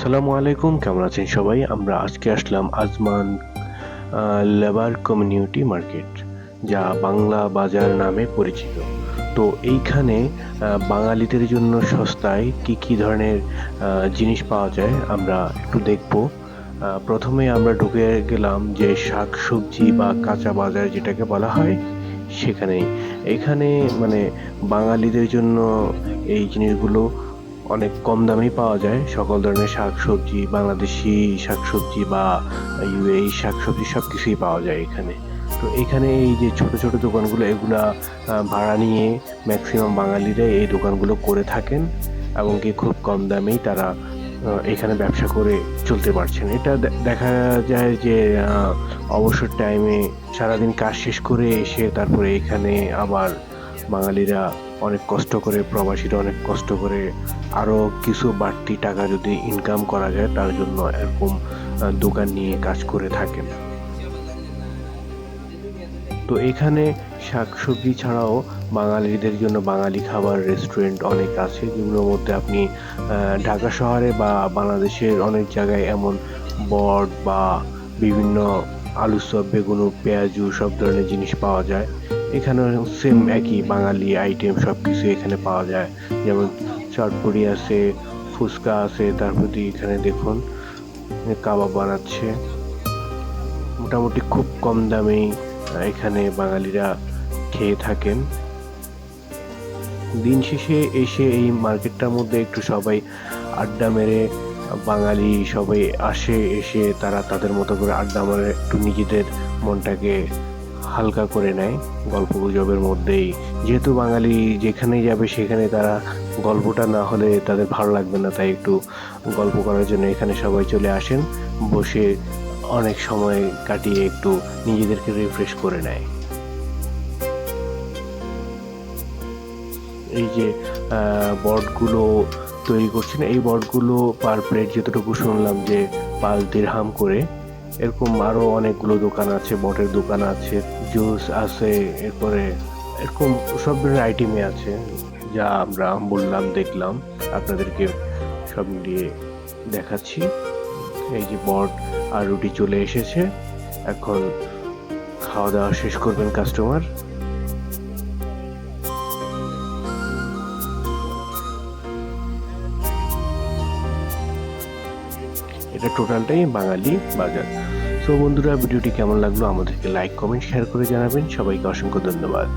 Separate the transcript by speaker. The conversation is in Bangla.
Speaker 1: আসসালামু আলাইকুম, কেমন আছেন সবাই? আমরা আজকে আসলাম আজমান লেবার কমিউনিটি মার্কেট, যা বাংলা বাজার নামে পরিচিত। তো এইখানে বাঙালিদের জন্য সস্তায় কি কি ধরনের জিনিস পাওয়া যায় আমরা একটু দেখব। প্রথমে আমরা ঢুকে গেলাম যে শাক সবজি বা কাঁচা বাজার যেটাকে বলা হয় সেখানেই। এখানে মানে বাঙালিদের জন্য এই জিনিসগুলো অনেক কম দামেই পাওয়া যায়। সকল ধরনের শাকসবজি, বাংলাদেশি শাকসবজি বা ইউএই শাকসবজি সবকিছুই পাওয়া যায় এখানে। তো এখানে এই যে ছোট ছোট দোকানগুলো, এগুলা ভাড়া নিয়ে ম্যাক্সিমাম বাঙালিরা এই দোকানগুলো করে থাকেন এবং কি খুব কম দামেই তারা এখানে ব্যবসা করে চলতে পারছেন। এটা দেখা যায় যে অবসর টাইমে সারাদিন কাজ শেষ করে এসে তারপরে এখানে আবার বাঙালিরা অনেক কষ্ট করে, প্রবাসীরা অনেক কষ্ট করে আরও কিছু বাড়তি টাকা যদি ইনকাম করা যায় তার জন্য এরকম দোকান নিয়ে কাজ করে থাকেন। তো এখানে শাকসবজি ছাড়াও বাঙালিদের জন্য বাঙালি খাবার রেস্টুরেন্ট অনেক আছে, যেগুলোর মধ্যে আপনি ঢাকা শহরে বা বাংলাদেশের অনেক জায়গায় এমন বট বা বিভিন্ন আলু চপ, বেগুন, পেঁয়াজু সব ধরনের জিনিস পাওয়া যায়। এখানে সেম একই বাঙালি আইটেম সব কিছু এখানে পাওয়া যায়। যেমন চটপটি আছে, ফুচকা আছে, তারপর এখানে দেখুন কাবাব বানাচ্ছে। মোটামুটি খুব কম দামেই এখানে বাঙালিরা খেয়ে থাকেন। দিন শেষে এসে এই মার্কেটটার মধ্যে একটু সবাই আড্ডা মেরে, বাঙালি সবাই আসে, এসে তারা তাদের মতো করে আড্ডা মারে, একটু নিজেদের মনটাকে হালকা করে নেয় গল্প গুজবের মধ্যেই। যেহেতু বাঙালি যেখানেই যাবে সেখানে তারা গল্পটা না হলে তাদের ভালো লাগবে না, তাই একটু গল্প করার জন্য এখানে সবাই চলে আসেন, বসে অনেক সময় কাটিয়ে একটু নিজেদেরকে রিফ্রেশ করে নেয়। এই যে বটগুলো তৈরি করছেন, এই বটগুলো পার প্লেট যতটুকু শুনলাম যে 5 দিরহাম করে। এরকম আরও অনেকগুলো দোকান আছে, বটের দোকান আছে, জুস আছে, এরপরে এরকম সব ধরনের আইটেমই আছে যা আমরা বললাম, দেখলাম, আপনাদেরকে সব মিলিয়ে দেখাচ্ছি। এই যে বট আর রুটি চলে এসেছে, এখন খাওয়া দাওয়া শেষ করবেন কাস্টমার। এটা টোটালটাই বাঙালি বাজার। সো বন্ধুরা, ভিডিওটি কেমন লাগলো আমাদেরকে লাইক, কমেন্ট, শেয়ার করে জানাবেন। সবাইকে অসংখ্য ধন্যবাদ।